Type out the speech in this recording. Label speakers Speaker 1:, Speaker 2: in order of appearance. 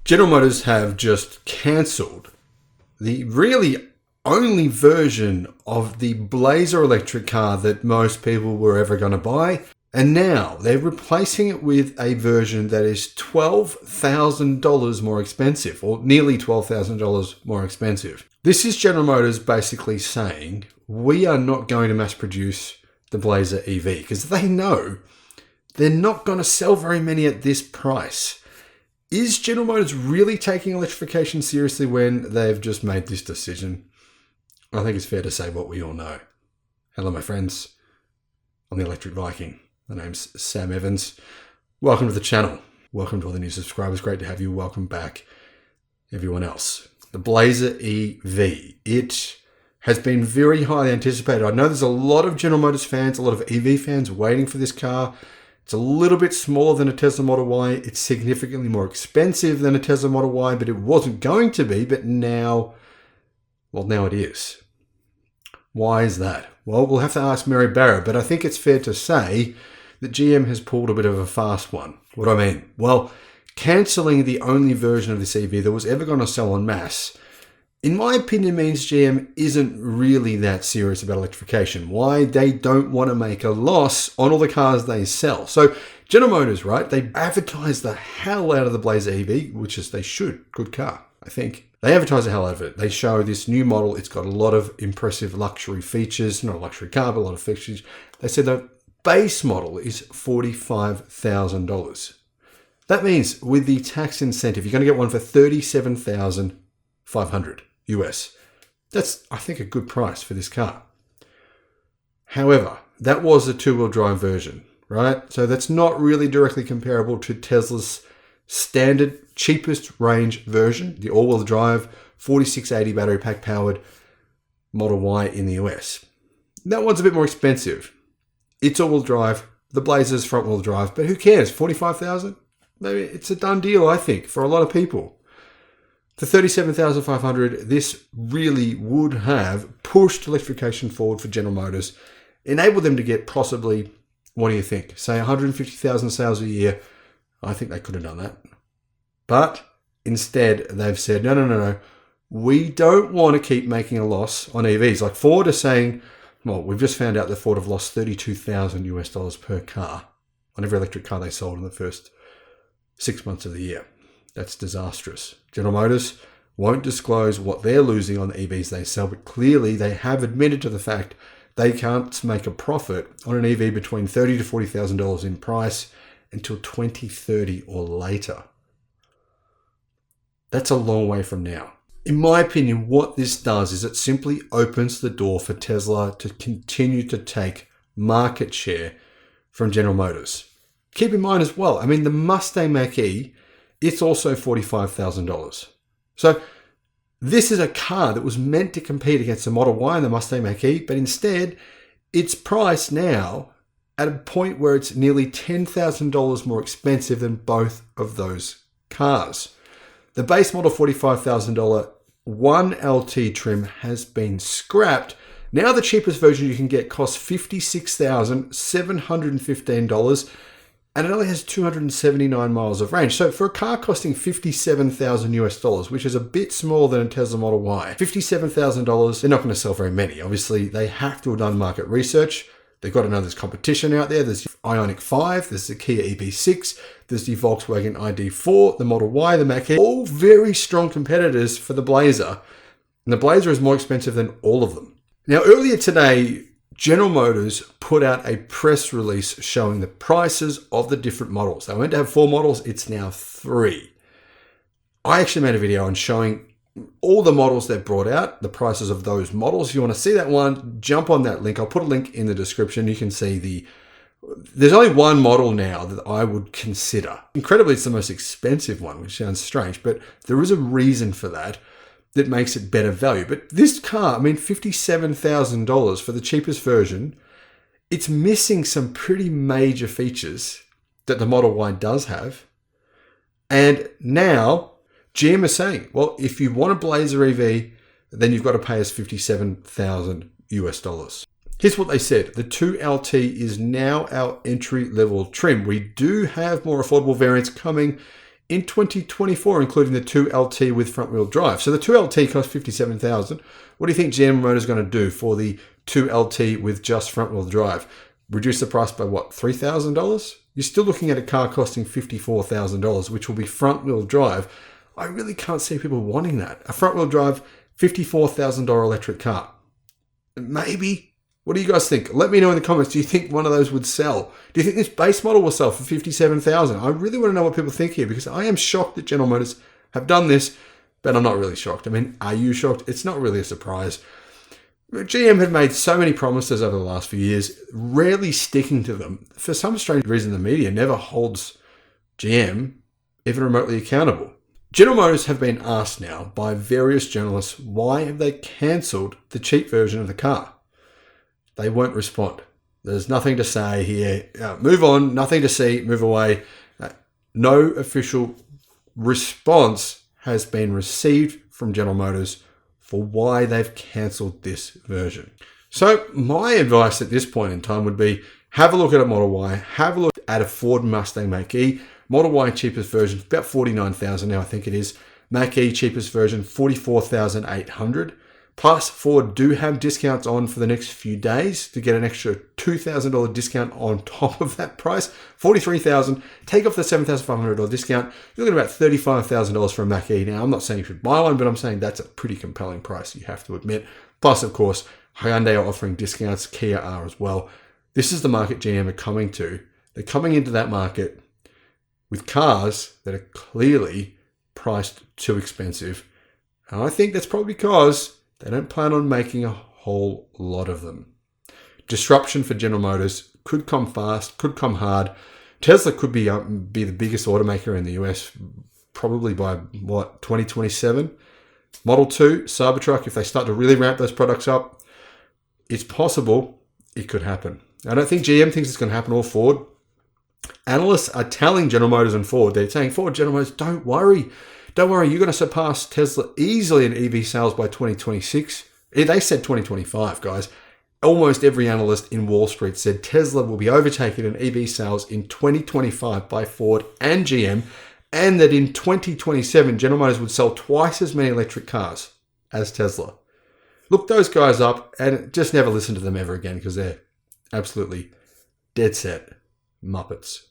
Speaker 1: General Motors have just cancelled the really only version of the Blazer electric car that most people were ever going to buy. And now they're replacing it with a version that is $12,000 more expensive, or nearly $12,000 more expensive. This is General Motors basically saying, we are not going to mass produce the Blazer EV because they know they're not going to sell very many at this price. Is General Motors really taking electrification seriously when they've just made this decision? I think it's fair to say what we all know. Hello, my friends. I'm the Electric Viking. My name's Sam Evans. Welcome to the channel. Welcome to all the new subscribers. Great to have you. Welcome back, everyone else. The Blazer EV. It has been very highly anticipated. I know there's a lot of General Motors fans, a lot of EV fans waiting for this car. It's a little bit smaller than a Tesla Model Y. It's significantly more expensive than a Tesla Model Y, but it wasn't going to be. But now, well, now it is. Why is that? Well, we'll have to ask Mary Barra, but I think it's fair to say that GM has pulled a bit of a fast one. What do I mean? Well, cancelling the only version of this EV that was ever going to sell en masse, in my opinion, means GM isn't really that serious about electrification. Why? They don't want to make a loss on all the cars they sell. So General Motors, right, they advertise the hell out of the Blazer EV, which is they should. Good car, I think. They advertise the hell out of it. They show this new model. It's got a lot of impressive luxury features. Not a luxury car, but a lot of features. They said the base model is $45,000. That means with the tax incentive, you're going to get one for $37,500 US. That's, I think, a good price for this car. However, that was a two-wheel drive version, right? So that's not really directly comparable to Tesla's standard cheapest range version, the all-wheel drive 4680 battery pack powered Model Y in the US. That one's a bit more expensive. It's all-wheel drive, the Blazer's front-wheel drive, but who cares? $45,000? Maybe it's a done deal, I think, for a lot of people. For $37,500, this really would have pushed electrification forward for General Motors, enabled them to get possibly, what do you think, say 150,000 sales a year. I think they could have done that. But instead, they've said, no. We don't want to keep making a loss on EVs. Like Ford is saying, well, we've just found out that Ford have lost $32,000 US per car on every electric car they sold in the first 6 months of the year. That's disastrous. General Motors won't disclose what they're losing on the EVs they sell, but clearly they have admitted to the fact they can't make a profit on an EV between $30,000 to $40,000 in price until 2030 or later. That's a long way from now. In my opinion, what this does is it simply opens the door for Tesla to continue to take market share from General Motors. Keep in mind as well, I mean, the Mustang Mach-E, it's also $45,000. So this is a car that was meant to compete against the Model Y and the Mustang Mach-E, but instead it's priced now at a point where it's nearly $10,000 more expensive than both of those cars. The base model $45,000 1LT trim has been scrapped. Now the cheapest version you can get costs $56,715, and it only has 279 miles of range. So for a car costing $57,000 US, which is a bit smaller than a Tesla Model Y, $57,000, they're not going to sell very many. Obviously, they have to have done market research. They've got to know there's competition out there. There's the Ioniq 5, there's the Kia EB6, there's the Volkswagen ID4, the Model Y, the Mach-E, all very strong competitors for the Blazer. And the Blazer is more expensive than all of them. Now, earlier today, General Motors put out a press release showing the prices of the different models. They were meant to have 4 models, it's now 3. I actually made a video on showing all the models they've brought out, the prices of those models. If you want to see that one, jump on that link. I'll put a link in the description. You can see there's only one model now that I would consider. Incredibly, it's the most expensive one, which sounds strange, but there is a reason for that makes it better value. But this car, I mean, $57,000 for the cheapest version, it's missing some pretty major features that the Model Y does have. And now GM is saying, well, if you want a Blazer EV, then you've got to pay us $57,000 US. Here's what they said. The 2LT is now our entry-level trim. We do have more affordable variants coming in 2024, including the 2LT with front-wheel drive. So the 2LT cost $57,000. What do you think GM Motor is going to do for the 2LT with just front-wheel drive? Reduce the price by what, $3,000? You're still looking at a car costing $54,000, which will be front-wheel drive. I really can't see people wanting that. A front-wheel drive, $54,000 electric car. Maybe. What do you guys think? Let me know in the comments. Do you think one of those would sell? Do you think this base model will sell for $57,000? I really want to know what people think here, because I am shocked that General Motors have done this, but I'm not really shocked. I mean, are you shocked? It's not really a surprise. GM had made so many promises over the last few years, rarely sticking to them. For some strange reason, the media never holds GM even remotely accountable. General Motors have been asked now by various journalists, why have they cancelled the cheap version of the car? They won't respond. There's nothing to say here. Move on, nothing to see, move away. No official response has been received from General Motors for why they've cancelled this version. So my advice at this point in time would be, have a look at a Model Y, have a look at a Ford Mustang Mach-E. Model Y cheapest version, about $49,000 now, I think it is. Mach-E cheapest version, $44,800. Plus, Ford do have discounts on for the next few days to get an extra $2,000 discount on top of that price. $43,000. Take off the $7,500 discount. You're looking at about $35,000 for a Mach-E. Now, I'm not saying you should buy one, but I'm saying that's a pretty compelling price, you have to admit. Plus, of course, Hyundai are offering discounts. Kia are as well. This is the market GM are coming to. They're coming into that market with cars that are clearly priced too expensive. And I think that's probably because they don't plan on making a whole lot of them. Disruption for General Motors could come fast, could come hard. Tesla could be the biggest automaker in the US, probably by, 2027? Model 2, Cybertruck, if they start to really ramp those products up, it's possible it could happen. I don't think GM thinks it's going to happen, or Ford. Analysts are telling General Motors and Ford, they're saying, Ford, General Motors, don't worry. Don't worry, you're going to surpass Tesla easily in EV sales by 2026. They said 2025, guys. Almost every analyst in Wall Street said Tesla will be overtaken in EV sales in 2025 by Ford and GM, and that in 2027, General Motors would sell twice as many electric cars as Tesla. Look those guys up and just never listen to them ever again, because they're absolutely dead set Muppets.